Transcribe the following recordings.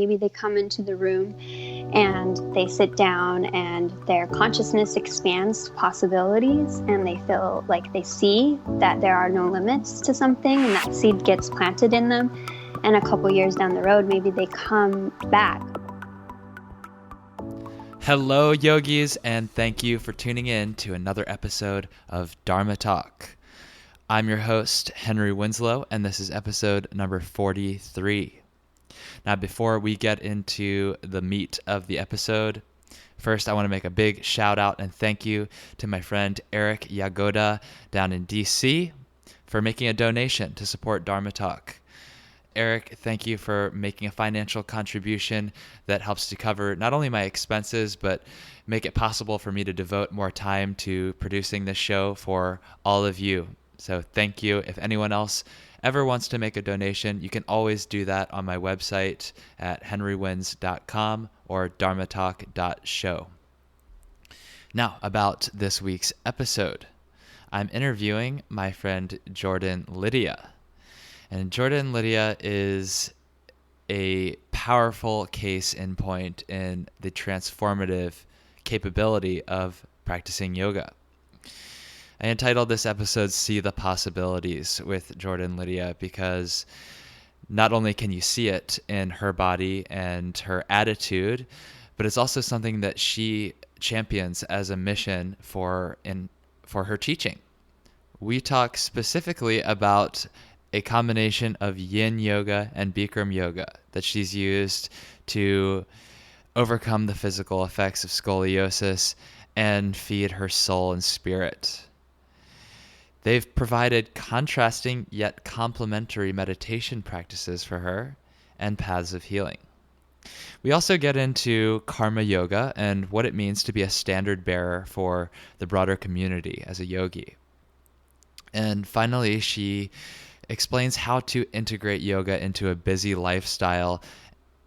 maybe they come into the room and they sit down and their consciousness expands to possibilities, and they feel like they see that there are no limits to something, and that seed gets planted in them. And a couple years down the road, maybe they come back. Hello, yogis, and thank you for tuning in to another episode of Dharma Talk. I'm your host, Henry Winslow, and this is episode number 43. Now, before we get into the meat of the episode, first I want to make a big shout out and thank you to my friend Eric Yagoda down in DC for making a donation to support Dharma Talk. Eric, thank you for making a financial contribution that helps to cover not only my expenses, but make it possible for me to devote more time to producing this show for all of you. So thank you. If anyone else ever wants to make a donation, you can always do that on my website at henrywins.com or dharmatalk.show. Now, about this week's episode. I'm interviewing my friend Jordan Lydia. And Jordan Lydia is a powerful case in point in the transformative capability of practicing yoga. I entitled this episode See the Possibilities with Jordan Lydia because not only can you see it in her body and her attitude, but it's also something that she champions as a mission for her teaching. We talk specifically about a combination of yin yoga and Bikram yoga that she's used to overcome the physical effects of scoliosis and feed her soul and spirit. They've provided contrasting yet complementary meditation practices for her and paths of healing. We also get into karma yoga and what it means to be a standard bearer for the broader community as a yogi. And finally, she explains how to integrate yoga into a busy lifestyle,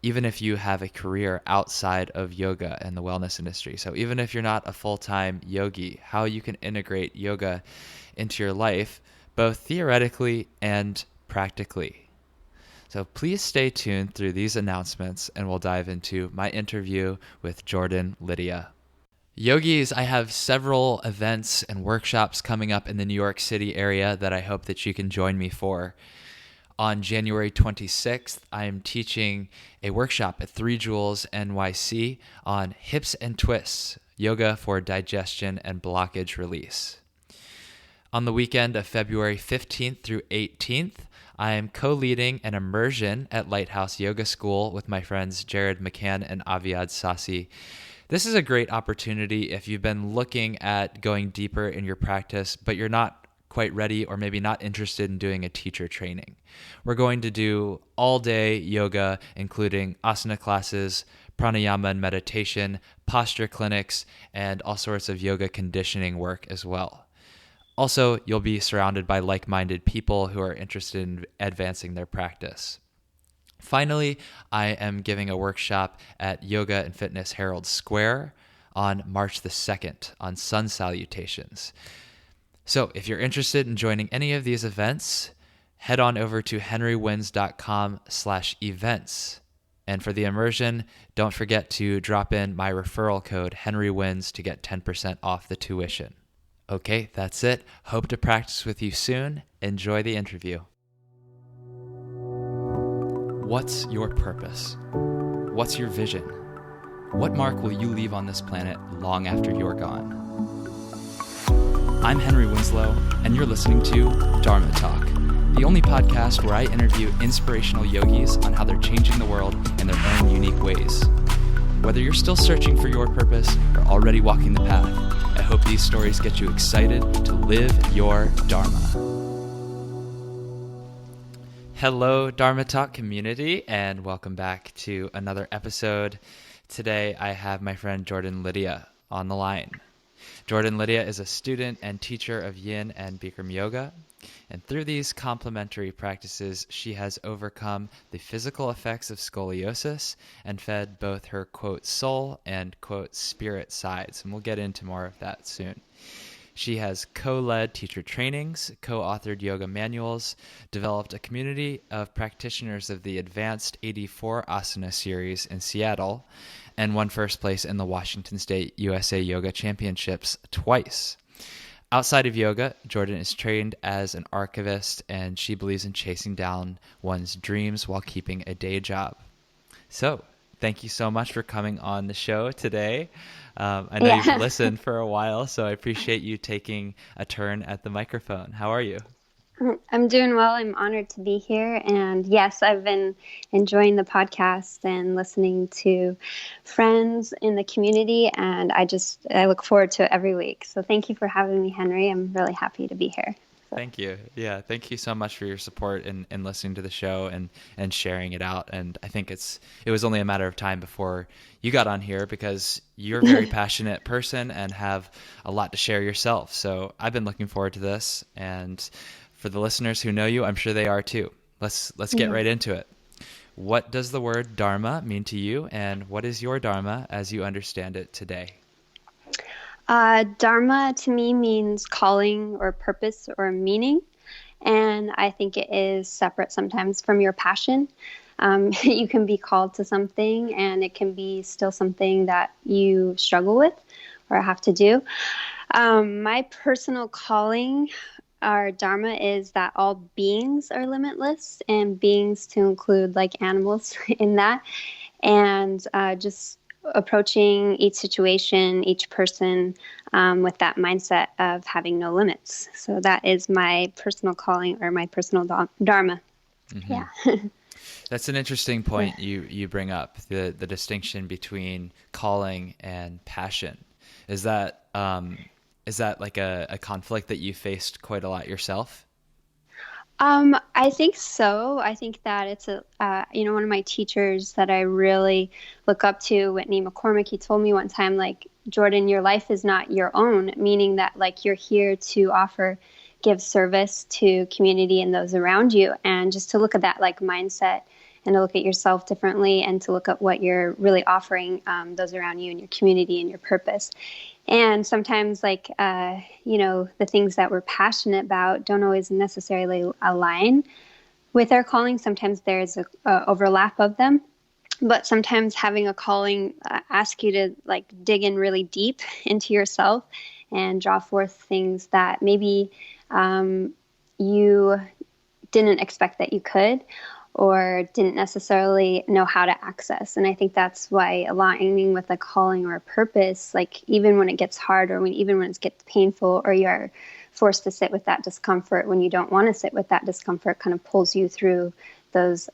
even if you have a career outside of yoga and the wellness industry. So even if you're not a full-time yogi, how you can integrate yoga into your life, both theoretically and practically. So please stay tuned through these announcements and we'll dive into my interview with Jordan Lydia. Yogis, I have several events and workshops coming up in the New York City area that I hope that you can join me for. On January 26th, I am teaching a workshop at 3 Jewels NYC on hips and twists, yoga for digestion and blockage release. On the weekend of February 15th through 18th, I am co-leading an immersion at Lighthouse Yoga School with my friends Jared McCann and Aviad Sasi. This is a great opportunity if you've been looking at going deeper in your practice, but you're not quite ready or maybe not interested in doing a teacher training. We're going to do all-day yoga, including asana classes, pranayama and meditation, posture clinics, and all sorts of yoga conditioning work as well. Also, you'll be surrounded by like-minded people who are interested in advancing their practice. Finally, I am giving a workshop at Yoga and Fitness Herald Square on March the 2nd on sun salutations. So if you're interested in joining any of these events, head on over to henrywins.com/events. And for the immersion, don't forget to drop in my referral code HenryWins to get 10% off the tuition. Okay, that's it. Hope to practice with you soon. Enjoy the interview. What's your purpose? What's your vision? What mark will you leave on this planet long after you're gone? I'm Henry Winslow, and you're listening to Dharma Talk, the only podcast where I interview inspirational yogis on how they're changing the world in their own unique ways. Whether you're still searching for your purpose or already walking the path, I hope these stories get you excited to live your Dharma. Hello, Dharma Talk community, and welcome back to another episode. Today, I have my friend Jordan Lydia on the line. Jordan Lydia is a student and teacher of Yin and Bikram yoga, and through these complementary practices, she has overcome the physical effects of scoliosis and fed both her, quote, soul and, quote, spirit sides, and we'll get into more of that soon. She has co-led teacher trainings, co-authored yoga manuals, developed a community of practitioners of the Advanced 84 Asana series in Seattle, and won first place in the Washington State USA Yoga Championships twice. Outside of yoga, Jordan is trained as an archivist, and she believes in chasing down one's dreams while keeping a day job. So, thank you so much for coming on the show today. I know you've listened for a while, so I appreciate you taking a turn at the microphone. How are you? I'm doing well. I'm honored to be here. And yes, I've been enjoying the podcast and listening to friends in the community. And I look forward to it every week. So thank you for having me, Henry. I'm really happy to be here. So. Thank you. Yeah, thank you so much for your support and listening to the show and sharing it out. And I think it was only a matter of time before you got on here because you're a very passionate person and have a lot to share yourself. So I've been looking forward to this. And for the listeners who know you, I'm sure they are too. Let's get right into it. What does the word dharma mean to you, and what is your dharma as you understand it today? Dharma to me means calling or purpose or meaning, and I think it is separate sometimes from your passion. You can be called to something, and it can be still something that you struggle with or have to do. My personal calling, our dharma, is that all beings are limitless, and beings to include like animals in that, and just approaching each situation, each person with that mindset of having no limits. So that is my personal calling or my personal dharma. Mm-hmm. Yeah. That's an interesting point you bring up, the distinction between calling and passion. Is that like a conflict that you faced quite a lot yourself? I think so. I think that it's one of my teachers that I really look up to, Whitney McCormick, he told me one time, like, Jordan, your life is not your own, meaning that like you're here to give service to community and those around you. And just to look at that like mindset and to look at yourself differently and to look at what you're really offering those around you and your community and your purpose. And sometimes the things that we're passionate about don't always necessarily align with our calling. Sometimes there's a overlap of them, but sometimes having a calling asks you to like dig in really deep into yourself and draw forth things that maybe you didn't expect that you could, or didn't necessarily know how to access. And I think that's why aligning with a calling or a purpose, like even when it gets hard or even when it gets painful or you're forced to sit with that discomfort when you don't want to sit with that discomfort, kind of pulls you through those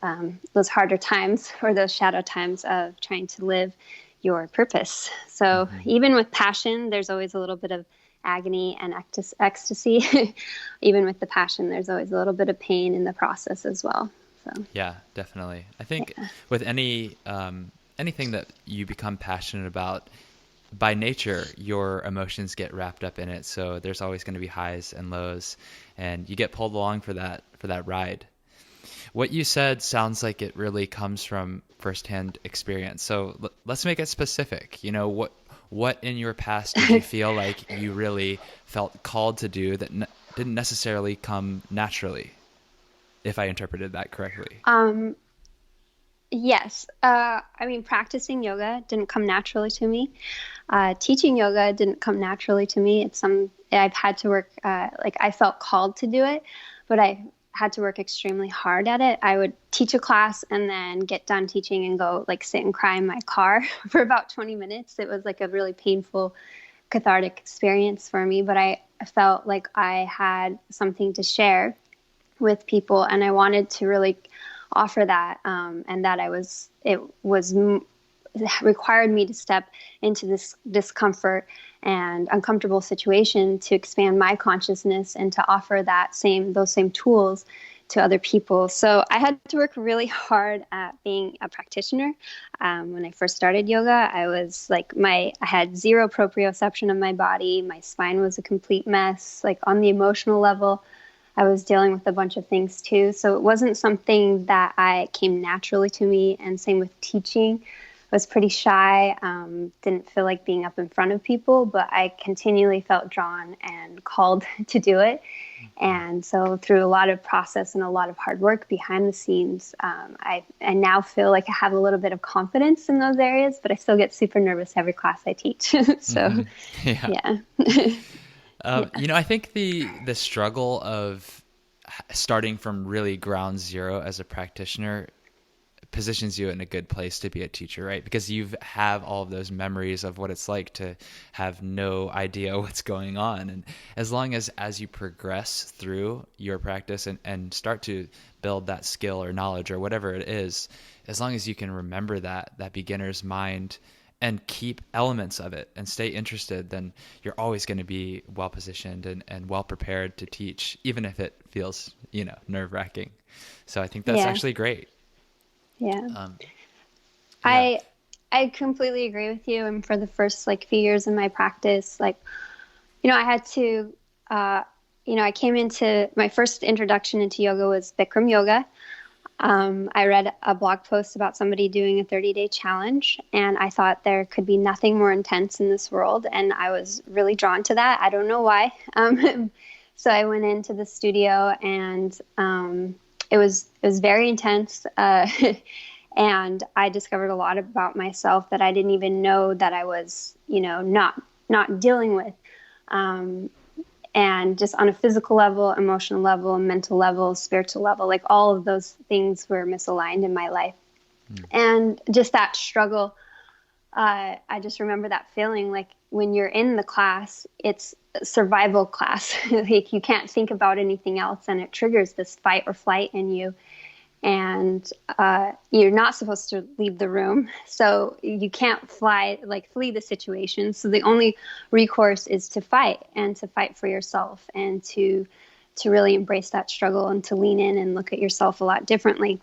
harder times or those shadow times of trying to live your purpose. So even with passion, there's always a little bit of agony and ecstasy. Even with the passion, there's always a little bit of pain in the process as well. So. Yeah, definitely. I think with anything that you become passionate about, by nature, your emotions get wrapped up in it. So there's always going to be highs and lows, and you get pulled along for that ride. What you said sounds like it really comes from firsthand experience. So let's make it specific. You know, what in your past did you feel like you really felt called to do that didn't necessarily come naturally? If I interpreted that correctly. Yes. Practicing yoga didn't come naturally to me. Teaching yoga didn't come naturally to me. I've had to work, I felt called to do it, but I had to work extremely hard at it. I would teach a class and then get done teaching and go like sit and cry in my car for about 20 minutes. It was like a really painful, cathartic experience for me, but I felt like I had something to share with people, and I wanted to really offer that, and that required me to step into this discomfort and uncomfortable situation to expand my consciousness and to offer those same tools to other people. So I had to work really hard at being a practitioner. When I first started yoga, I had zero proprioception of my body. My spine was a complete mess. Like on the emotional level, I was dealing with a bunch of things too. So it wasn't something that came naturally to me. And same with teaching. was pretty shy, didn't feel like being up in front of people, but I continually felt drawn and called to do it. And so through a lot of process and a lot of hard work behind the scenes, I now feel like I have a little bit of confidence in those areas, but I still get super nervous every class I teach. So, yeah. I think the struggle of starting from really ground zero as a practitioner positions you in a good place to be a teacher, right? Because you have all of those memories of what it's like to have no idea what's going on. And as long as you progress through your practice and start to build that skill or knowledge or whatever it is, as long as you can remember that beginner's mind and keep elements of it and stay interested, then you're always going to be well positioned and well prepared to teach, even if it feels, nerve wracking. So I think that's actually great. Yeah. I completely agree with you. And for the first few years in my practice, I had to, I came into my first introduction into yoga was Bikram yoga. I read a blog post about somebody doing a 30-day challenge, and I thought there could be nothing more intense in this world. And I was really drawn to that. I don't know why. So I went into the studio, and it was very intense. And I discovered a lot about myself that I didn't even know that I was, not dealing with. And just on a physical level, emotional level, mental level, spiritual level, all of those things were misaligned in my life. And just that struggle, I just remember that feeling when you're in the class, it's a survival class. You can't think about anything else, and it triggers this fight or flight in you. And you're not supposed to leave the room, so you can't flee the situation. So the only recourse is to fight, and to fight for yourself, and to really embrace that struggle, and to lean in and look at yourself a lot differently.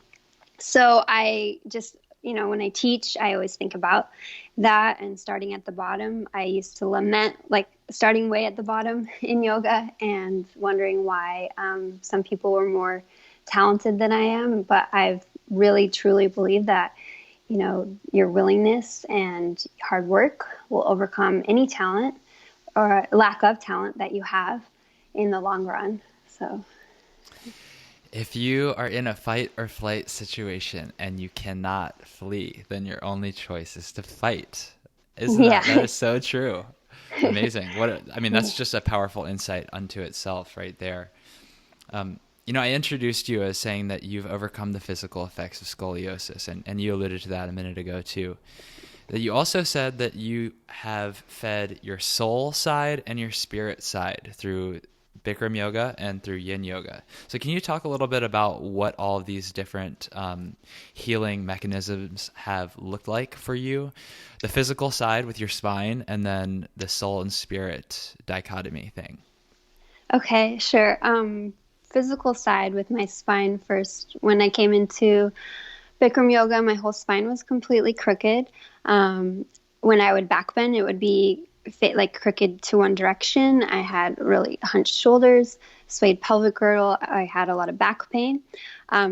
So I just, when I teach, I always think about that, and starting at the bottom. I used to lament starting way at the bottom in yoga and wondering why some people were more talented than I am, but I've really truly believed that, your willingness and hard work will overcome any talent or lack of talent that you have in the long run. So if you are in a fight or flight situation and you cannot flee, then your only choice is to fight. That is so true. Amazing. That's just a powerful insight unto itself right there. I introduced you as saying that you've overcome the physical effects of scoliosis, and you alluded to that a minute ago too. That you also said that you have fed your soul side and your spirit side through Bikram yoga and through yin yoga. So can you talk a little bit about what all of these different healing mechanisms have looked like for you? The physical side with your spine, and then the soul and spirit dichotomy thing. Okay, sure. Physical side with my spine first. When I came into Bikram yoga, my whole spine was completely crooked. When I would back bend, it would be crooked to one direction. I had really hunched shoulders, swayed pelvic girdle. I had a lot of back pain.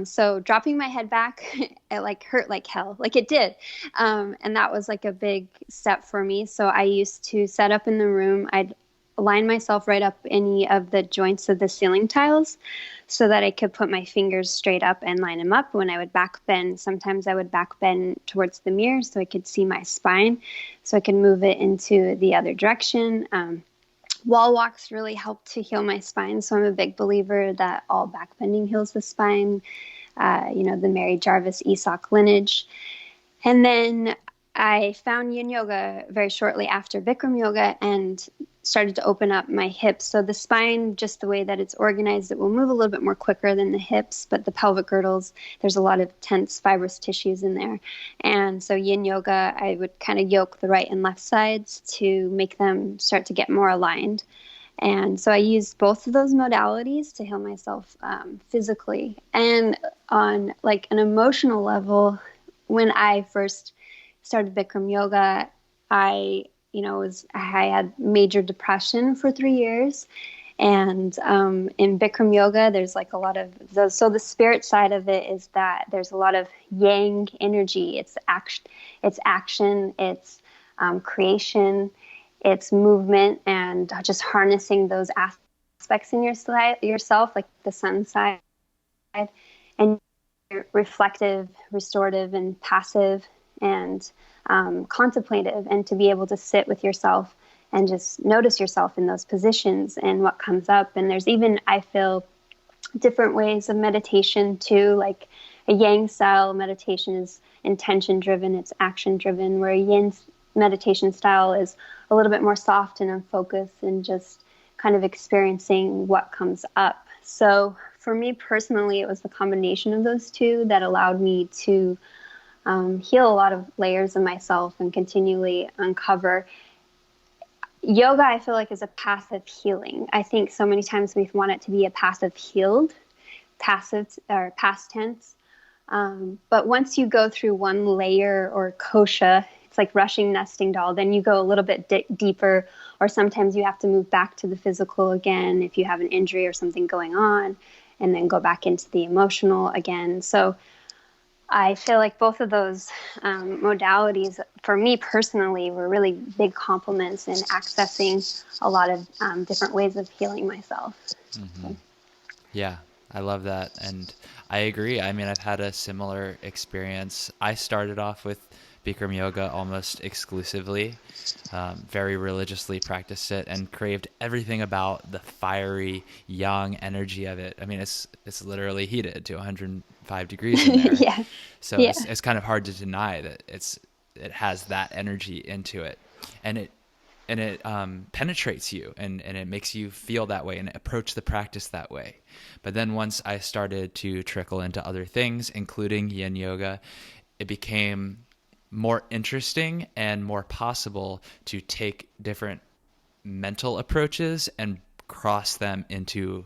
So dropping my head back, it hurt like hell. It did. And that was a big step for me. So I used to set up in the room. I'd line myself right up any of the joints of the ceiling tiles so that I could put my fingers straight up and line them up. When I would back bend, sometimes I would back bend towards the mirror so I could see my spine, so I could move it into the other direction. Wall walks really helped to heal my spine. So I'm a big believer that all back bending heals the spine, the Mary Jarvis Esoc lineage. And then I found yin yoga very shortly after Bikram yoga and started to open up my hips. So the spine, just the way that it's organized, it will move a little bit more quicker than the hips, but the pelvic girdles, there's a lot of tense fibrous tissues in there. And so yin yoga, I would kind of yoke the right and left sides to make them start to get more aligned. And so I used both of those modalities to heal myself physically. And on an emotional level, when I first started Bikram yoga, I had major depression for 3 years, And in Bikram yoga, there's like a lot of those. So the spirit side of it is that there's a lot of yang energy. It's action, it's creation, it's movement, and just harnessing those aspects in yourself, like the sun side, and reflective, restorative, and passive, and contemplative, and to be able to sit with yourself and just notice yourself in those positions and what comes up. And there's even, I feel, different ways of meditation too. Like a yang style meditation is intention driven, it's action driven, where a yin meditation style is a little bit more soft and unfocused and just kind of experiencing what comes up. So for me personally, it was the combination of those two that allowed me to heal a lot of layers of myself and continually uncover. Yoga, I feel like, is a passive healing. I think so many times we want it to be a passive healed, passive or past tense. But once you go through one layer or kosha, it's like rushing nesting doll, then you go a little bit deeper, or sometimes you have to move back to the physical again if you have an injury or something going on, and then go back into the emotional again. So I feel like both of those modalities, for me personally, were really big complements in accessing a lot of different ways of healing myself. Mm-hmm. So. Yeah, I love that. And I agree. I mean, I've had a similar experience. I started off with Bikram yoga almost exclusively, very religiously practiced it and craved everything about the fiery yang energy of it. I mean, it's literally heated to 105 degrees in there. Yeah. So Yeah. it's kind of hard to deny that it has that energy into it, and it penetrates you, and it makes you feel that way and approach the practice that way. But then once I started to trickle into other things, including yin yoga, it became more interesting and more possible to take different mental approaches and cross them into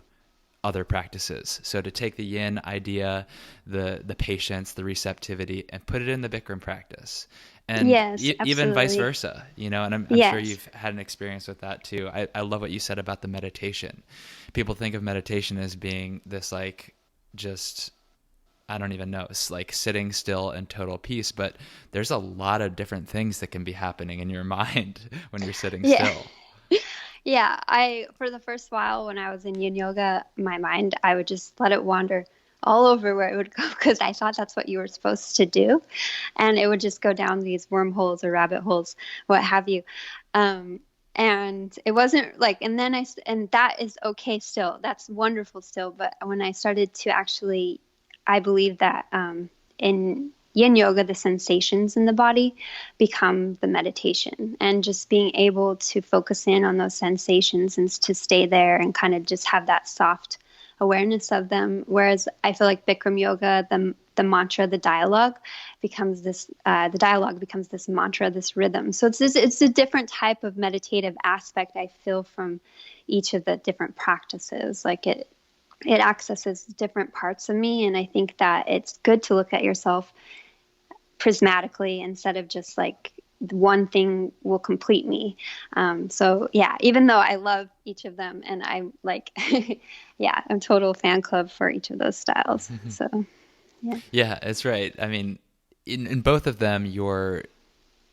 other practices. So to take the yin idea, the patience, the receptivity, and put it in the Bikram practice. And Yes, even vice absolutely. versa, and I'm Yes. sure you've had an experience with that too. I love what you said about the meditation. People think of meditation as being this like just, I don't even know, it's like sitting still in total peace, but there's a lot of different things that can be happening in your mind when you're sitting Yeah. still. Yeah, for the first while when I was in yin yoga, my mind, I would just let it wander all over where it would go, because I thought that's what you were supposed to do. And it would just go down these wormholes or rabbit holes, what have you. And it wasn't like, and that is okay still. That's wonderful still. But when I started to actually, I believe that in yin yoga, the sensations in the body become the meditation, and just being able to focus in on those sensations and to stay there and kind of just have that soft awareness of them. Whereas I feel like Bikram yoga, the mantra, the dialogue becomes this mantra, this rhythm. So it's a different type of meditative aspect, I feel, from each of the different practices. Like it accesses different parts of me, and I think that it's good to look at yourself prismatically instead of just like one thing will complete me. So yeah, even though I love each of them, and I'm like, yeah, I'm total fan club for each of those styles. So yeah. Yeah, that's right. I mean, in both of them,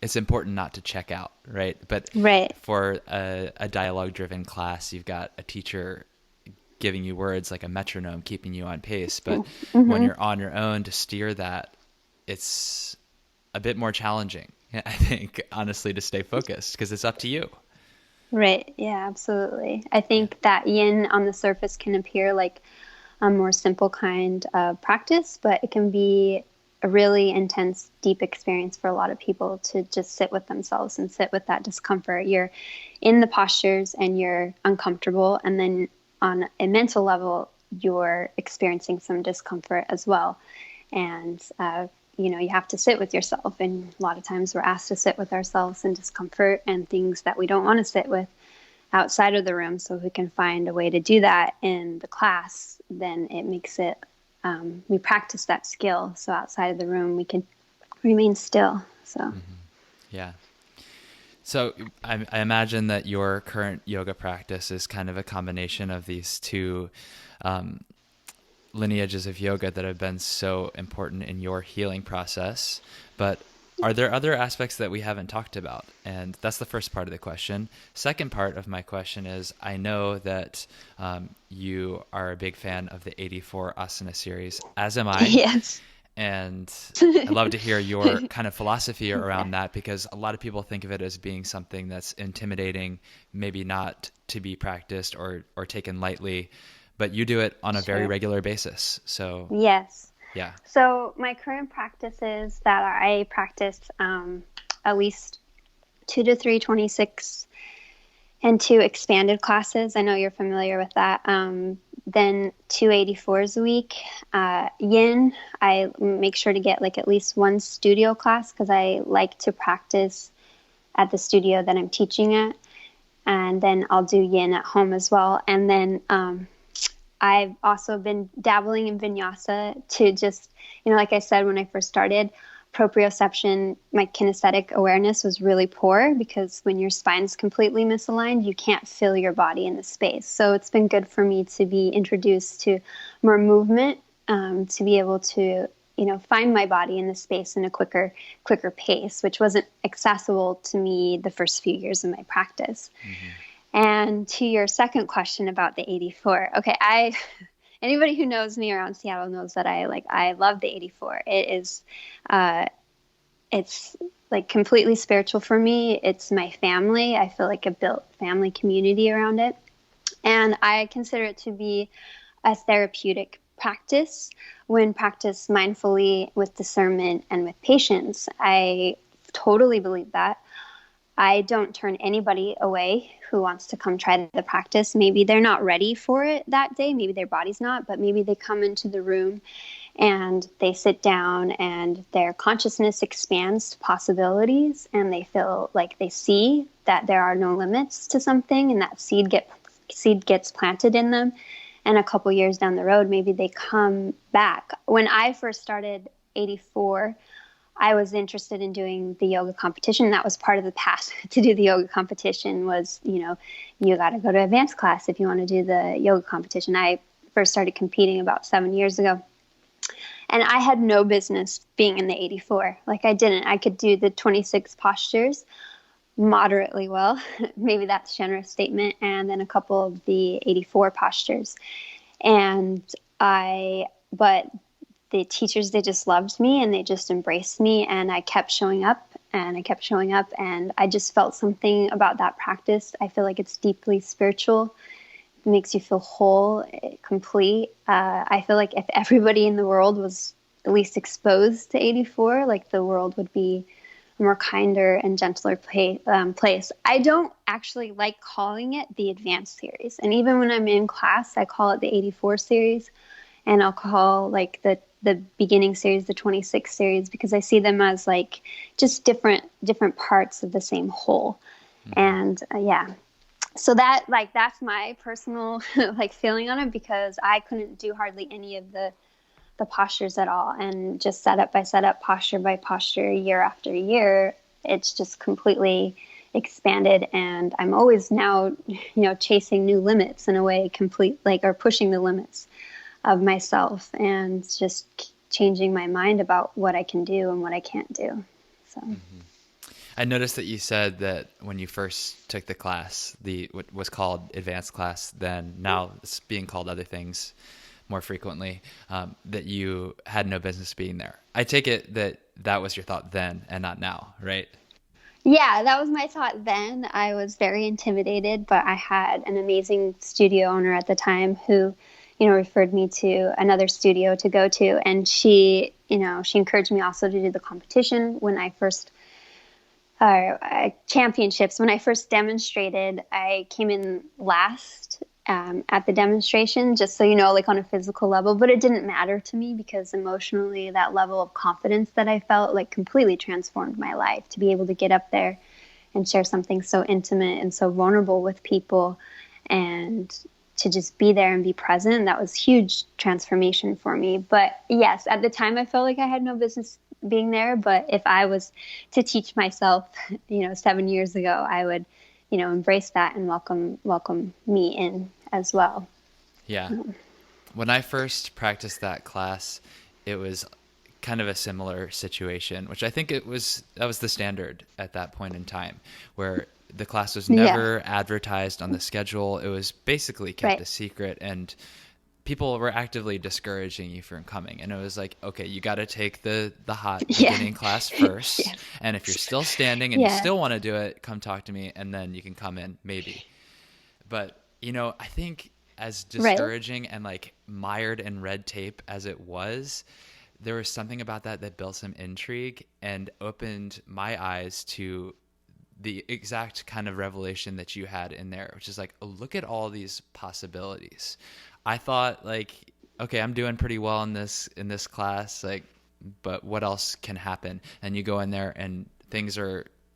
it's important not to check out, right? But Right. for a dialogue-driven class, you've got a teacher giving you words like a metronome, keeping you on pace. But when you're on your own to steer that, it's a bit more challenging, I think, honestly, to stay focused, because it's up to you. Right. Yeah, absolutely. I think that yin on the surface can appear like a more simple kind of practice, but it can be a really intense, deep experience for a lot of people to just sit with themselves and sit with that discomfort. You're in the postures and you're uncomfortable, and then on a mental level, you're experiencing some discomfort as well. And you have to sit with yourself, and a lot of times we're asked to sit with ourselves in discomfort and things that we don't want to sit with outside of the room. So if we can find a way to do that in the class, then it makes it, we practice that skill. So outside of the room, we can remain still. So Yeah. So I imagine that your current yoga practice is kind of a combination of these two lineages of yoga that have been so important in your healing process. But are there other aspects that we haven't talked about? And that's the first part of the question. Second part of my question is, I know that you are a big fan of the 84 Asana series, as am I. Yes. And I'd love to hear your kind of philosophy around that, because a lot of people think of it as being something that's intimidating, maybe not to be practiced or taken lightly, but you do it on a very regular basis. So yes. Yeah. So my current practice is that I practice at least 2 to 3 26 and 2 expanded classes. I know you're familiar with that. Then 2 84s a week. Yin, I make sure to get like at least 1 studio class because I like to practice at the studio that I'm teaching at. And then I'll do yin at home as well. And then I've also been dabbling in vinyasa to just, like I said, when I first started, proprioception, my kinesthetic awareness was really poor because when your spine's completely misaligned, you can't feel your body in the space. So it's been good for me to be introduced to more movement, to be able to, find my body in the space in a quicker pace, which wasn't accessible to me the first few years of my practice. Mm-hmm. And to your second question about the 84, okay, anybody who knows me around Seattle knows that I love the 84. It is, it's like completely spiritual for me. It's my family. I feel like I built family community around it. And I consider it to be a therapeutic practice when practiced mindfully with discernment and with patience. I totally believe that. I don't turn anybody away who wants to come try the practice. Maybe they're not ready for it that day. Maybe their body's not, but maybe they come into the room and they sit down and their consciousness expands to possibilities and they feel like they see that there are no limits to something and that seed gets planted in them. And a couple years down the road, maybe they come back. When I first started 84, I was interested in doing the yoga competition. That was part of the path to do the yoga competition was, you got to go to advanced class if you want to do the yoga competition. I first started competing about 7 years ago. And I had no business being in the 84. Like I didn't. I could do the 26 postures moderately well. Maybe that's a generous statement. And then a couple of the 84 postures. But the teachers, they just loved me and they just embraced me. And I kept showing up and I just felt something about that practice. I feel like it's deeply spiritual. It makes you feel whole, complete. I feel like if everybody in the world was at least exposed to 84, like the world would be a more kinder and gentler place. I don't actually like calling it the advanced series. And even when I'm in class, I call it the 84 series. And I'll call like the beginning series, the 26 series, because I see them as like just different parts of the same whole. Mm-hmm. And so that's my personal like feeling on it, because I couldn't do hardly any of the postures at all. And just setup by setup, posture by posture, year after year, it's just completely expanded. And I'm always now, chasing new limits in a way, or pushing the limits of myself and just changing my mind about what I can do and what I can't do. So I noticed that you said that when you first took the class, what was called advanced class, then now it's being called other things more frequently, that you had no business being there. I take it that was your thought then and not now, right? Yeah, that was my thought then. I was very intimidated, but I had an amazing studio owner at the time who referred me to another studio to go to. And she encouraged me also to do the competition when I first, championships. When I first demonstrated, I came in last at the demonstration, just so like on a physical level, but it didn't matter to me because emotionally that level of confidence that I felt like completely transformed my life to be able to get up there and share something so intimate and so vulnerable with people and to just be there and be present. That was huge transformation for me. But yes, at the time I felt like I had no business being there. But if I was to teach myself, 7 years ago, I would, embrace that and welcome me in as well. Yeah. When I first practiced that class, it was kind of a similar situation, which I think that was the standard at that point in time, where the class was never advertised on the schedule. It was basically kept a secret, and people were actively discouraging you from coming. And it was like, okay, you got to take the hot beginning class first. And if you're still standing and you still want to do it, come talk to me, and then you can come in maybe. But, I think as discouraging and like mired in red tape as it was, there was something about that built some intrigue and opened my eyes to the exact kind of revelation that you had in there, which is like, oh, look at all these possibilities. I thought like, okay, I'm doing pretty well in this class, like, but what else can happen? And you go in there and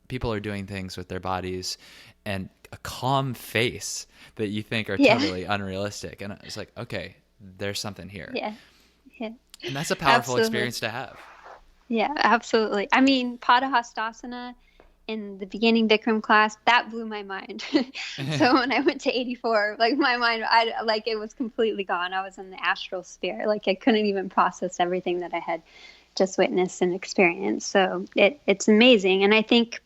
people are doing things with their bodies and a calm face that you think are totally unrealistic. And it's like, okay, there's something here. Yeah. And that's a powerful experience to have. Yeah, absolutely. I mean, Padahastasana in the beginning Bikram class, that blew my mind. So when I went to 84, like my mind, it was completely gone. I was in the astral sphere. Like I couldn't even process everything that I had just witnessed and experienced. So it's amazing. And I think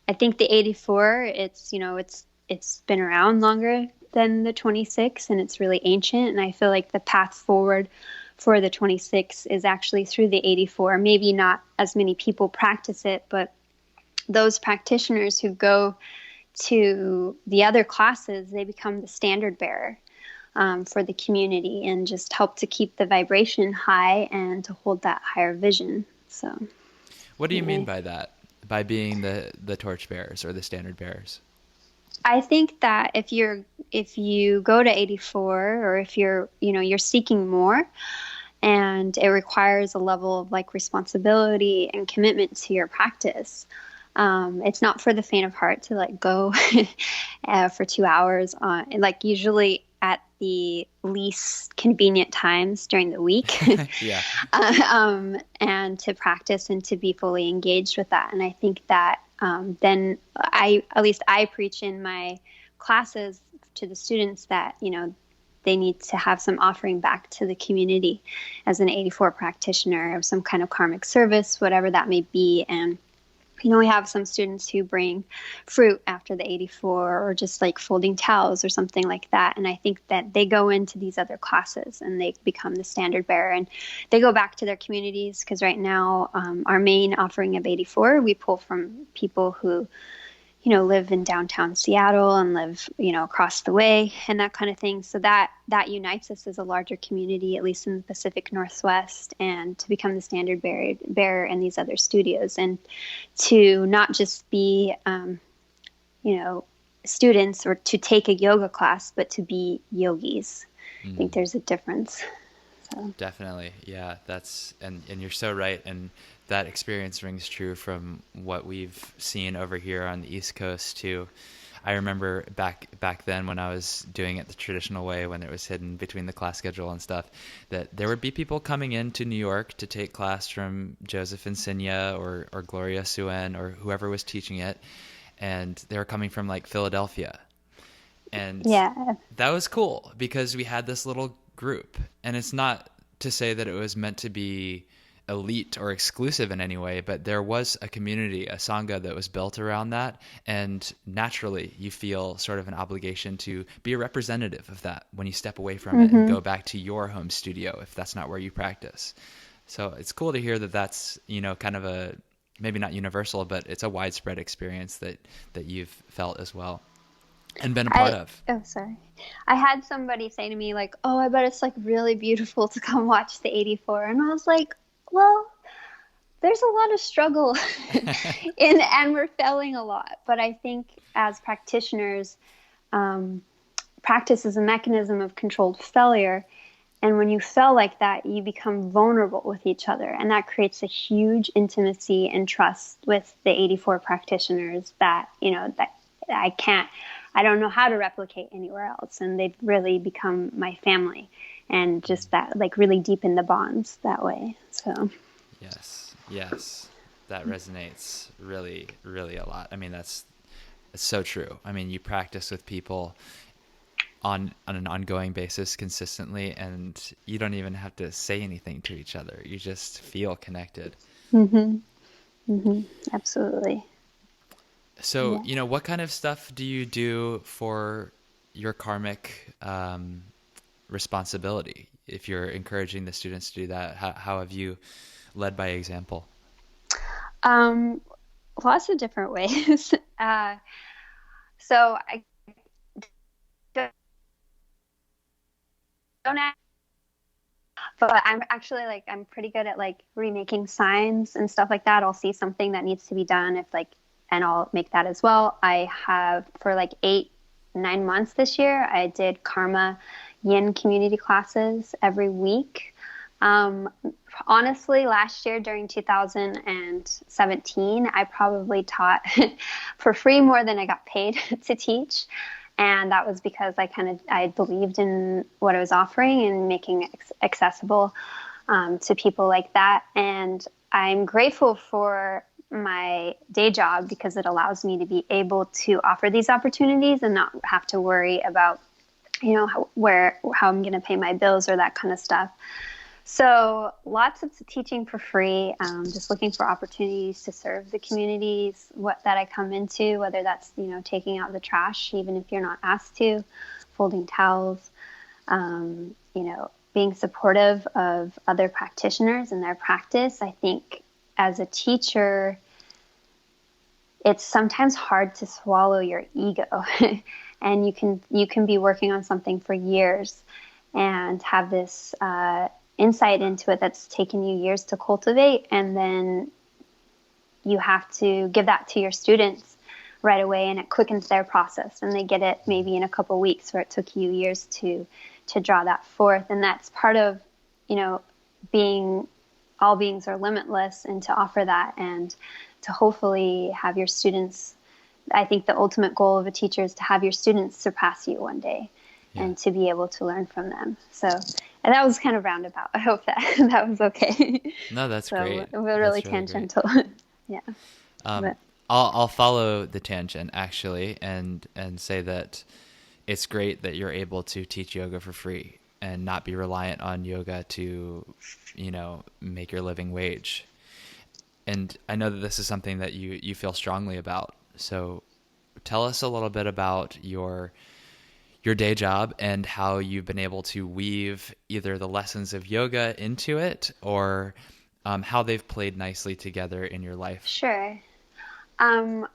the 84, it's been around longer than the 26, and it's really ancient. And I feel like the path forward for the 26 is actually through the 84. Maybe not as many people practice it, but those practitioners who go to the other classes, they become the standard bearer for the community and just help to keep the vibration high and to hold that higher vision. So, what do you mean by that? By being the torch bearers or the standard bearers? I think that if you go to 84, or if you're seeking more, and it requires a level of like responsibility and commitment to your practice. It's not for the faint of heart to like go for 2 hours like usually at the least convenient times during the week. And to practice and to be fully engaged with that. And I think that then I preach in my classes to the students that, they need to have some offering back to the community as an 84 practitioner of some kind of karmic service, whatever that may be. And, we have some students who bring fruit after the 84 or just like folding towels or something like that. And I think that they go into these other classes and they become the standard bearer and they go back to their communities, because right now our main offering of 84, we pull from people who live in downtown Seattle and live, across the way and that kind of thing. So that unites us as a larger community, at least in the Pacific Northwest, and to become the standard bearer in these other studios, and to not just be, students or to take a yoga class, but to be yogis. I think there's a difference. So. Definitely. Yeah, and you're so right. And that experience rings true from what we've seen over here on the East Coast too. I remember back then when I was doing it the traditional way, when it was hidden between the class schedule and stuff, that there would be people coming into New York to take class from Joseph Insignia or Gloria Suen or whoever was teaching it. And they were coming from like Philadelphia. And that was cool because we had this little group, and it's not to say that it was meant to be elite or exclusive in any way, but there was a community, a sangha that was built around that, and naturally you feel sort of an obligation to be a representative of that when you step away from it and go back to your home studio if that's not where you practice. So it's cool to hear that that's, kind of a, maybe not universal, but it's a widespread experience that you've felt as well and been a part of. Oh, sorry. I had somebody say to me like, oh, I bet it's like really beautiful to come watch the 84. And I was like, well, there's a lot of struggle and we're failing a lot. But I think as practitioners, practice is a mechanism of controlled failure. And when you fail like that, you become vulnerable with each other. And that creates a huge intimacy and trust with the 84 practitioners that, that I don't know how to replicate anywhere else. And they've really become my family, and just that like really deepen the bonds that way. So. Yes. Yes, that resonates really, really a lot. I mean, it's so true. I mean, you practice with people on an ongoing basis consistently, and you don't even have to say anything to each other. You just feel connected. Mm-hmm. Mm-hmm. Absolutely. So, Yeah. what kind of stuff do you do for your karmic responsibility? If you're encouraging the students to do that, how have you led by example? Um, Lots of different ways. So I don't act, but I'm actually like I'm pretty good at like remaking signs and stuff like that. I'll see something that needs to be done if like, and I'll make that as well. I have for like 8, 9 months this year. I did karma yin community classes every week. Um, Honestly, last year during 2017, I probably taught for free more than I got paid to teach. And that was because I believed in what I was offering and making it accessible to people like that. And I'm grateful for my day job because it allows me to be able to offer these opportunities and not have to worry about, how I'm going to pay my bills or that kind of stuff. So lots of teaching for free, just looking for opportunities to serve the communities that I come into, whether that's, taking out the trash, even if you're not asked to, folding towels, being supportive of other practitioners and their practice. I think as a teacher, it's sometimes hard to swallow your ego and you can be working on something for years and have this, insight into it that's taken you years to cultivate, and then you have to give that to your students right away, and it quickens their process and they get it maybe in a couple of weeks where it took you years to draw that forth. And that's part of, being all beings are limitless, and to offer that and to hopefully have your students. I think the ultimate goal of a teacher is to have your students surpass you one day, Yeah. and to be able to learn from them. So, and that was kind of roundabout. I hope that that was okay. No, that's So great. we're really That's really great. tangential. Yeah. Um, But I'll follow the tangent actually, and say that it's great that you're able to teach yoga for free and not be reliant on yoga to, make your living wage. And I know that this is something that you feel strongly about. So tell us a little bit about your day job and how you've been able to weave either the lessons of yoga into it, or how they've played nicely together in your life. sure. Um,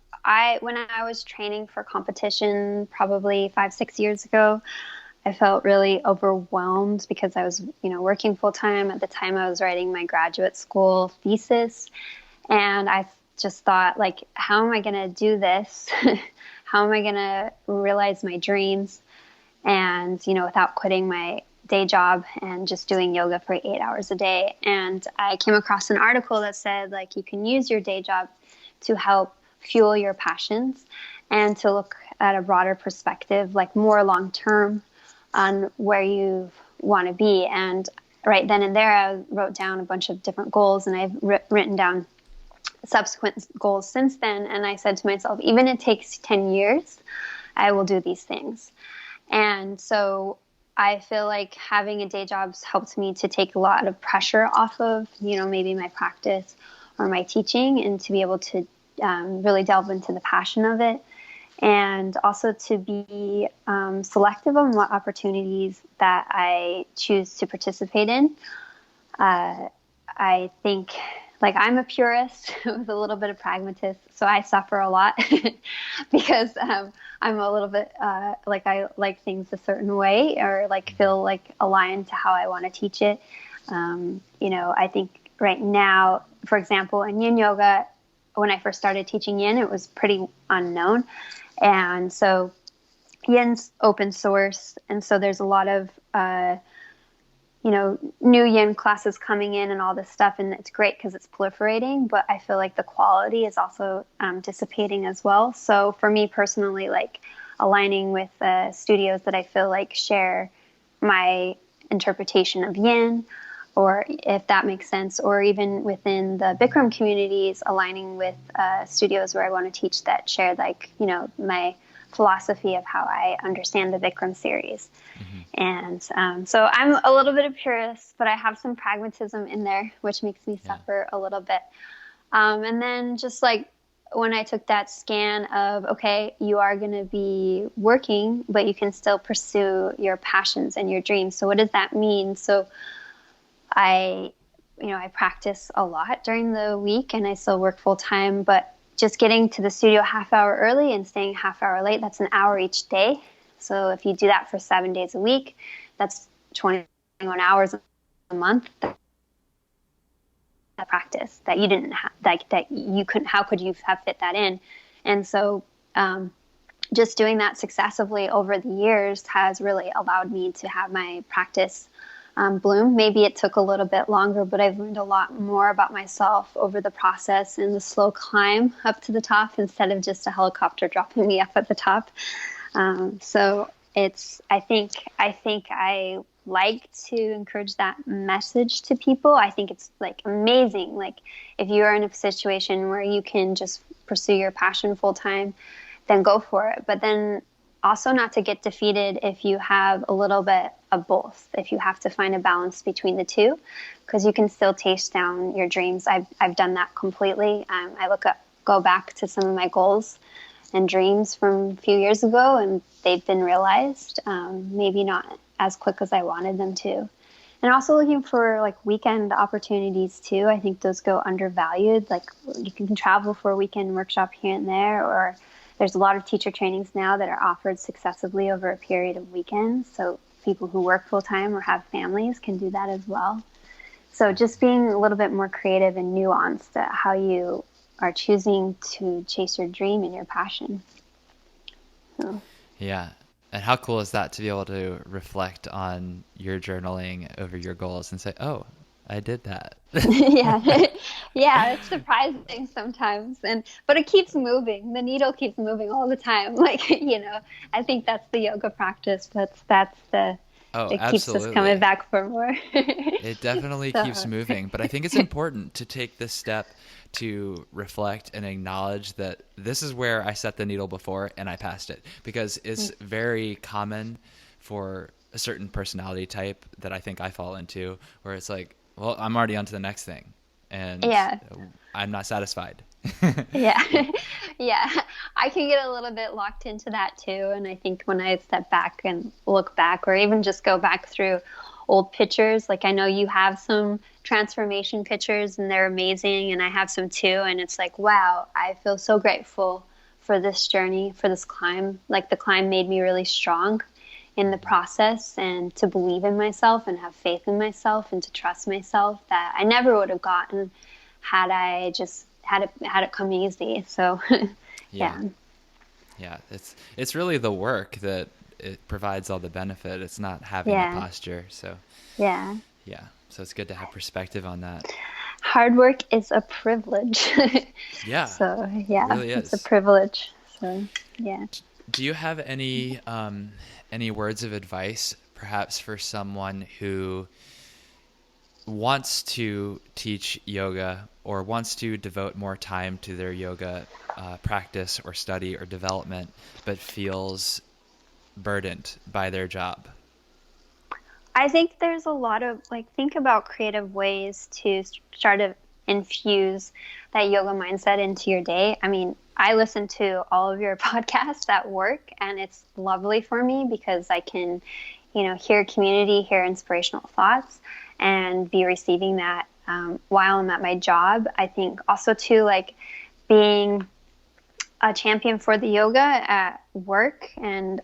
when I was training for competition probably 5, 6 years ago, I felt really overwhelmed because I was, working full time. At the time, I was writing my graduate school thesis, and I just thought, like, how am I going to do this? How am I going to realize my dreams? And, without quitting my day job and just doing yoga for 8 hours a day. And I came across an article that said, like, you can use your day job to help fuel your passions and to look at a broader perspective, like more long term on where you want to be. And right then and there, I wrote down a bunch of different goals, and I've written down subsequent goals since then. And I said to myself, even if it takes 10 years, I will do these things. And so I feel like having a day job's helped me to take a lot of pressure off of, maybe my practice or my teaching, and to be able to really delve into the passion of it, and also to be selective on what opportunities that I choose to participate in. I think, like, I'm a purist with a little bit of pragmatist, so I suffer a lot because I'm a little bit like, I like things a certain way, or like feel like aligned to how I want to teach it. I think right now, for example, in yin yoga, when I first started teaching yin, it was pretty unknown. And so yin's open source. And so there's a lot of, new yin classes coming in and all this stuff. And it's great because it's proliferating, but I feel like the quality is also dissipating as well. So for me personally, like, aligning with studios that I feel like share my interpretation of yin, or if that makes sense, or even within the Bikram communities, aligning with studios where I want to teach that share, like, my philosophy of how I understand the Bikram series. And so I'm a little bit of purist, but I have some pragmatism in there, which makes me suffer a little bit. And then just like when I took that scan of, okay, you are going to be working, but you can still pursue your passions and your dreams. So what does that mean? So I practice a lot during the week and I still work full time, but just getting to the studio half hour early and staying half hour late, that's an hour each day. So if you do that for 7 days a week, that's 21 hours a month. That practice that you didn't have, that you couldn't, how could you have fit that in? And so just doing that successively over the years has really allowed me to have my practice bloom. Maybe it took a little bit longer, but I've learned a lot more about myself over the process and the slow climb up to the top instead of just a helicopter dropping me up at the top. So I think I like to encourage that message to people. I think it's like amazing. Like if you're in a situation where you can just pursue your passion full time, then go for it. But then also not to get defeated if you have a little bit of both, if you have to find a balance between the two, because you can still chase down your dreams. I've done that completely. Go back to some of my goals and dreams from a few years ago, and they've been realized, maybe not as quick as I wanted them to. And also looking for like weekend opportunities too. I think those go undervalued. Like you can travel for a weekend workshop here and there, or there's a lot of teacher trainings now that are offered successively over a period of weekends. So people who work full time or have families can do that as well. So just being a little bit more creative and nuanced at how you are choosing to chase your dream and your passion. So. Yeah. And how cool is that to be able to reflect on your journaling over your goals and say, oh, I did that. Yeah, it's surprising sometimes, but it keeps moving. The needle keeps moving all the time. Like, I think that's the yoga practice. It keeps us coming back for more. It definitely keeps moving, but I think it's important to take this step to reflect and acknowledge that this is where I set the needle before and I passed it, because it's very common for a certain personality type that I think I fall into, where it's like, well, I'm already on to the next thing and I'm not satisfied. Yeah. I can get a little bit locked into that too. And I think when I step back and look back, or even just go back through old pictures, like I know you have some transformation pictures and they're amazing, and I have some too. And it's like, wow, I feel so grateful for this journey, for this climb. Like the climb made me really strong in the process, and to believe in myself and have faith in myself and to trust myself that I never would have gotten had I just had it come easy. So yeah. It's really the work that it provides all the benefit. It's not having the posture. So so it's good to have perspective on that. Hard work is a privilege. So it really is. It's a privilege. So do you have any words of advice perhaps for someone who wants to teach yoga or wants to devote more time to their yoga practice or study or development, but feels burdened by their job? I think there's a lot of, think about creative ways to start to infuse that yoga mindset into your day. I mean, I listen to all of your podcasts at work, and it's lovely for me because I can, hear community, hear inspirational thoughts, and be receiving that while I'm at my job. I think also too, being a champion for the yoga at work and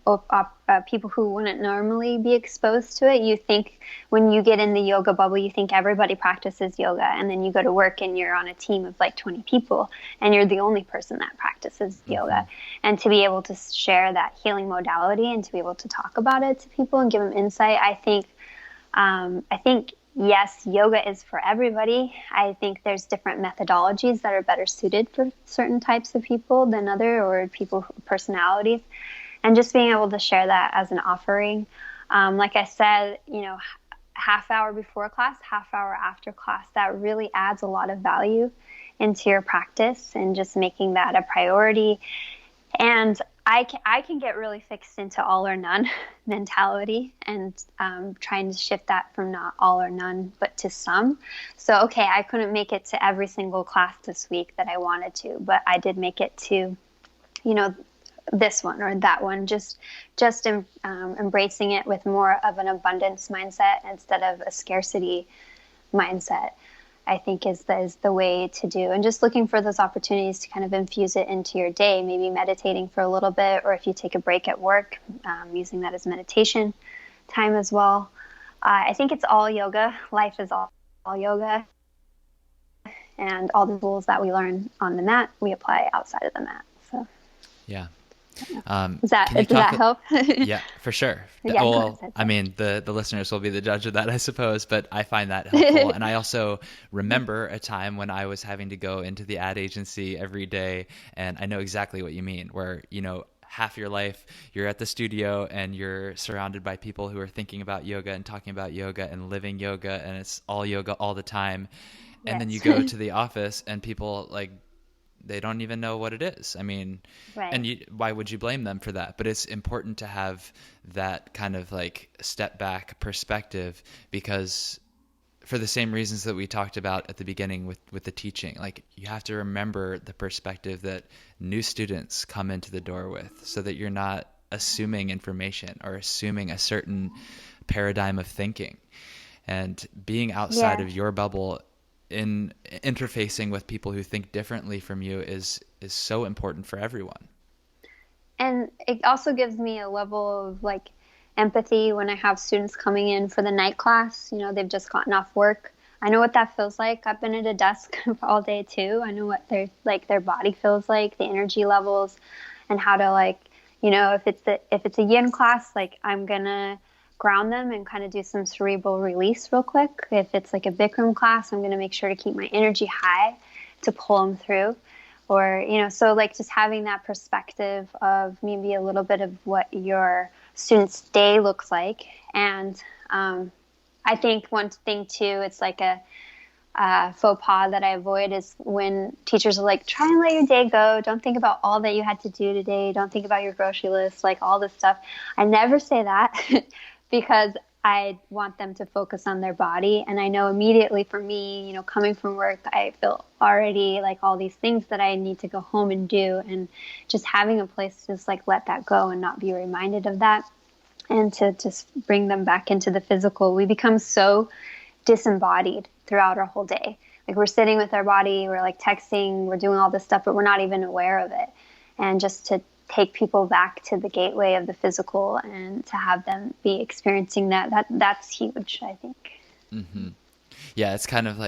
people who wouldn't normally be exposed to it. You think when you get in the yoga bubble, you think everybody practices yoga, and then you go to work and you're on a team of 20 people and you're the only person that practices yoga. And to be able to share that healing modality and to be able to talk about it to people and give them insight, I think yes, yoga is for everybody. I think there's different methodologies that are better suited for certain types of people than other, or people, personalities. And just being able to share that as an offering. Like I said, half hour before class, half hour after class. That really adds a lot of value into your practice and just making that a priority. And I can get really fixed into all or none mentality, and trying to shift that from not all or none, but to some. So, okay, I couldn't make it to every single class this week that I wanted to, but I did make it to, this one or that one, just embracing it with more of an abundance mindset instead of a scarcity mindset, I think is the way to do. And just looking for those opportunities to kind of infuse it into your day, maybe meditating for a little bit, or if you take a break at work, using that as meditation time as well. I think it's all yoga. Life is all yoga. And all the tools that we learn on the mat, we apply outside of the mat. So, yeah. Does that help? Yeah, for sure. Yeah, well, I mean, the listeners will be the judge of that, I suppose, but I find that helpful. And I also remember a time when I was having to go into the ad agency every day, and I know exactly what you mean, where, half your life you're at the studio and you're surrounded by people who are thinking about yoga and talking about yoga and living yoga, and it's all yoga all the time. And then you go to the office and people they don't even know what it is. I mean, right. And why would you blame them for that? But it's important to have that kind of step back perspective, because for the same reasons that we talked about at the beginning with the teaching, you have to remember the perspective that new students come into the door with, so that you're not assuming information or assuming a certain paradigm of thinking. And being outside of your bubble in interfacing with people who think differently from you is so important for everyone. And it also gives me a level of empathy when I have students coming in for the night class. They've just gotten off work. I know what that feels like. I've been at a desk all day too. I know what their body feels like, the energy levels, and how to if it's a yin class, I'm gonna ground them and kind of do some cerebral release real quick. If it's a Bikram class, I'm going to make sure to keep my energy high to pull them through. Or, so just having that perspective of maybe a little bit of what your student's day looks like. And I think one thing too, it's a faux pas that I avoid is when teachers are try and let your day go. Don't think about all that you had to do today. Don't think about your grocery list, all this stuff. I never say that. Because I want them to focus on their body. And I know immediately for me, coming from work, I feel already all these things that I need to go home and do. And just having a place to just let that go and not be reminded of that, and to just bring them back into the physical. We become so disembodied throughout our whole day. We're sitting with our body, we're texting, we're doing all this stuff, but we're not even aware of it. And just to take people back to the gateway of the physical and to have them be experiencing that's huge, I think. Mm-hmm. Yeah, it's kind of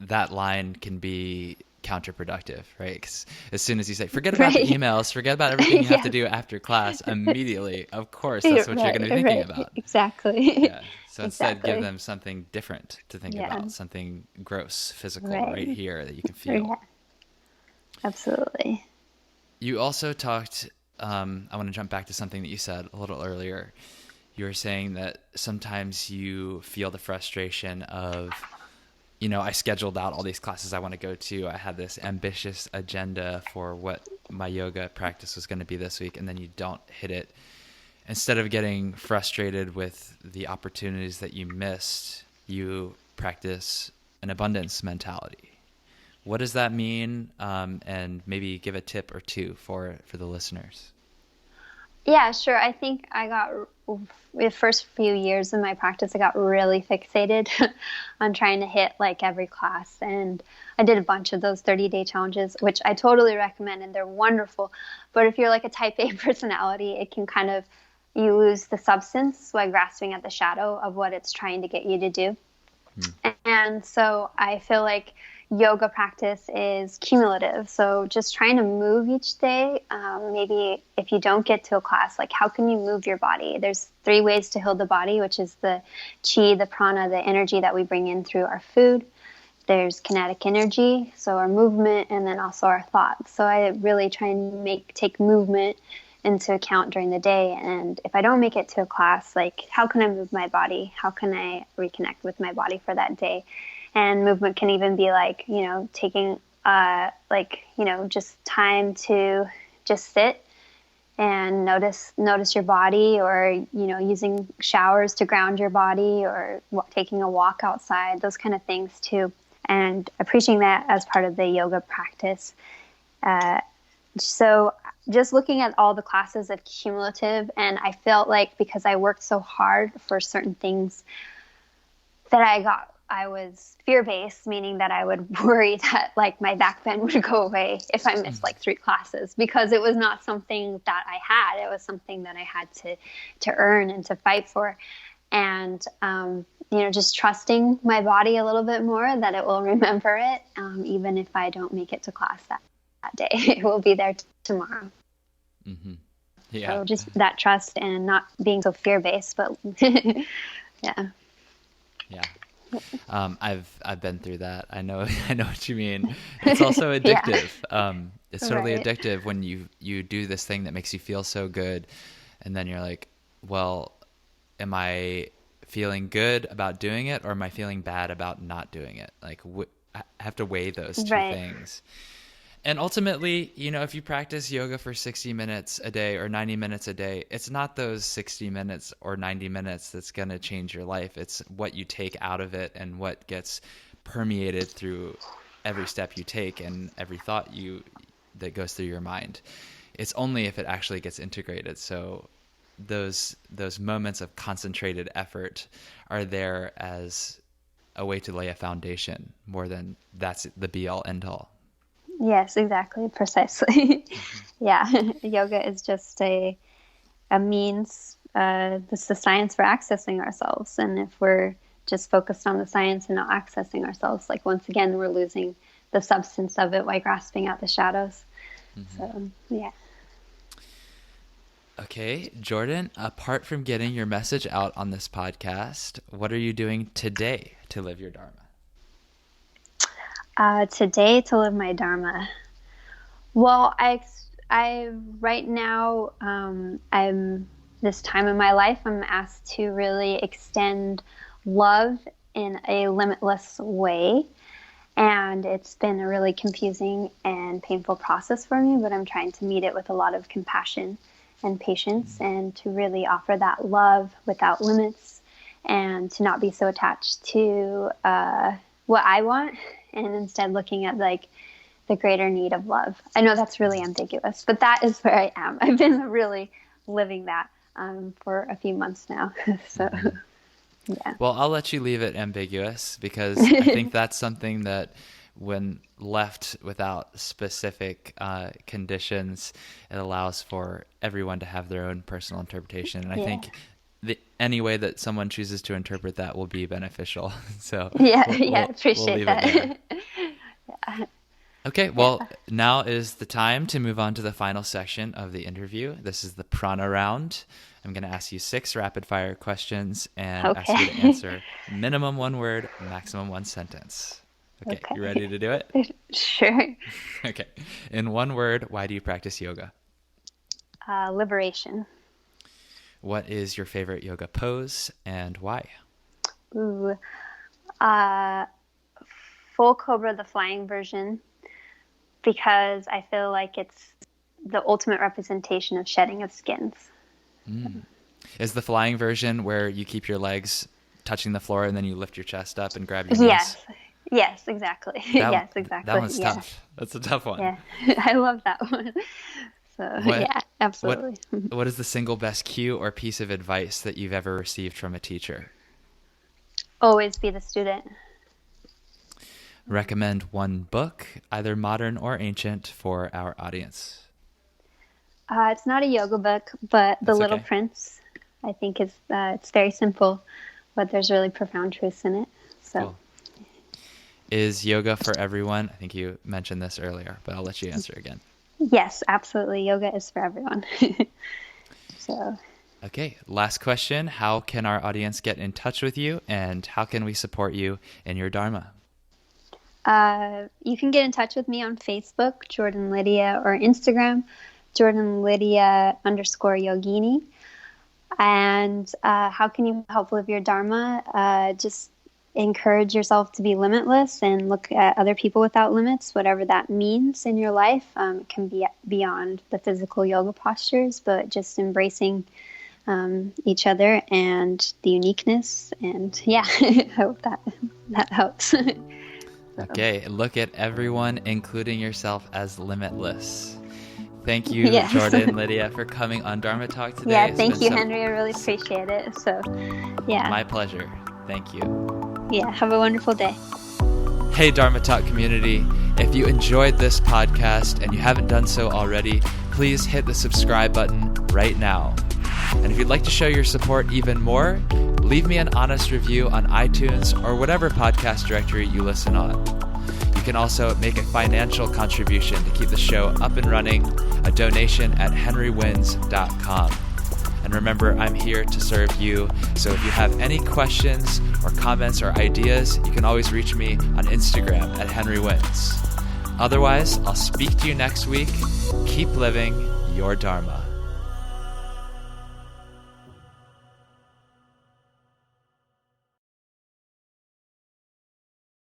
that line can be counterproductive, right? Because as soon as you say, forget about the emails, forget about everything you have to do after class, immediately, of course, that's what you're going to be thinking about. Exactly. Yeah. So instead, give them something different to think about, something gross, physical, right here that you can feel. Yeah. Absolutely. You also talked, I want to jump back to something that you said a little earlier. You were saying that sometimes you feel the frustration of, I scheduled out all these classes I want to go to. I had this ambitious agenda for what my yoga practice was going to be this week, and then you don't hit it. Instead of getting frustrated with the opportunities that you missed, you practice an abundance mentality. What does that mean? And maybe give a tip or two for the listeners. Yeah, sure. I think the first few years of my practice, I got really fixated on trying to hit every class. And I did a bunch of those 30-day challenges, which I totally recommend, and they're wonderful. But if you're a type A personality, it can you lose the substance while grasping at the shadow of what it's trying to get you to do. And so I feel yoga practice is cumulative. So just trying to move each day. Maybe if you don't get to a class, how can you move your body? There's 3 ways to heal the body, which is the chi, the prana, the energy that we bring in through our food. There's kinetic energy, so our movement, and then also our thoughts. So I really try and take movement into account during the day. And if I don't make it to a class, like, how can I move my body? How can I reconnect with my body for that day? And movement can even be like, taking just time to just sit and notice your body, or using showers to ground your body, or taking a walk outside, those kind of things too. And appreciating that as part of the yoga practice. So just looking at all the classes of cumulative, and I felt like because I worked so hard for certain things that I was fear-based, meaning that I would worry that like my back bend would go away if I missed like 3 classes, because it was not something that I had. It was something that I had to earn and to fight for. And, just trusting my body a little bit more, that it will remember it. Even if I don't make it to class that day, it will be there tomorrow. Mm-hmm. Yeah. So just that trust and not being so fear-based, but yeah. Yeah. I've been through that. I know what you mean. It's also addictive. Yeah. It's totally addictive when you do this thing that makes you feel so good, and then you're like, well, am I feeling good about doing it, or am I feeling bad about not doing it? Like, I have to weigh those two things. And ultimately, if you practice yoga for 60 minutes a day or 90 minutes a day, it's not those 60 minutes or 90 minutes that's going to change your life. It's what you take out of it and what gets permeated through every step you take and every thought that goes through your mind. It's only if it actually gets integrated. So those moments of concentrated effort are there as a way to lay a foundation more than that's the be-all, end-all. Yes, exactly. Precisely. Yeah. Yoga is just a means. It's the science for accessing ourselves. And if we're just focused on the science and not accessing ourselves, like, once again, we're losing the substance of it while grasping at the shadows. Mm-hmm. So, yeah. Okay, Jordan, apart from getting your message out on this podcast, what are you doing today to live your Dharma? Today to live my Dharma. Well, I right now, I'm this time in my life, I'm asked to really extend love in a limitless way. And it's been a really confusing and painful process for me, but I'm trying to meet it with a lot of compassion and patience, and to really offer that love without limits, and to not be so attached to what I want, and instead looking at like the greater need of love. I know that's really ambiguous, but that is where I am. I've been really living that for a few months now. So, yeah. Well, I'll let you leave it ambiguous, because I think that's something that, when left without specific conditions, it allows for everyone to have their own personal interpretation. And I think any way that someone chooses to interpret that will be beneficial. So appreciate that. Yeah. Okay, well, now is the time to move on to the final section of the interview. This is the prana round. I'm going to ask you 6 rapid-fire questions and ask you to answer minimum 1 word, maximum 1 sentence. Okay, you ready to do it? Sure. Okay. In 1 word, why do you practice yoga? Liberation. What is your favorite yoga pose and why? Ooh, full cobra, the flying version, because I feel like it's the ultimate representation of shedding of skins. Is the flying version where you keep your legs touching the floor and then you lift your chest up and grab your knees? Yes, exactly. Yes, exactly. That one's tough. That's a tough one. Yeah, I love that one. So, yeah, absolutely. What is the single best cue or piece of advice that you've ever received from a teacher? Always be the student. Recommend 1 book, either modern or ancient, for our audience. It's not a yoga book, but The Little Prince, I think, is it's very simple, but there's really profound truths in it. So. Cool. Is yoga for everyone? I think you mentioned this earlier, but I'll let you answer again. Yes, absolutely. Yoga is for everyone. So. Okay, last question. How can our audience get in touch with you, and how can we support you in your Dharma? You can get in touch with me on Facebook, Jordan Lydia, or Instagram, Jordan Lydia _yogini. And how can you help live your Dharma? Just encourage yourself to be limitless and look at other people without limits, whatever that means in your life. It can be beyond the physical yoga postures, but just embracing each other and the uniqueness. And yeah, I hope that helps. Okay, look at everyone, including yourself, as limitless. Thank you, Yes. Jordan Lydia, for coming on Dharma Talk today. Yeah, thank you, Henry. I really appreciate it. So, yeah. My pleasure. Thank you. Yeah, have a wonderful day. Hey, Dharma Talk community. If you enjoyed this podcast and you haven't done so already, please hit the subscribe button right now. And if you'd like to show your support even more, leave me an honest review on iTunes or whatever podcast directory you listen on. You can also make a financial contribution to keep the show up and running, a donation at henrywins.com. And remember, I'm here to serve you, so if you have any questions or comments or ideas, you can always reach me on Instagram at henrywins. Otherwise, I'll speak to you next week. Keep living your Dharma.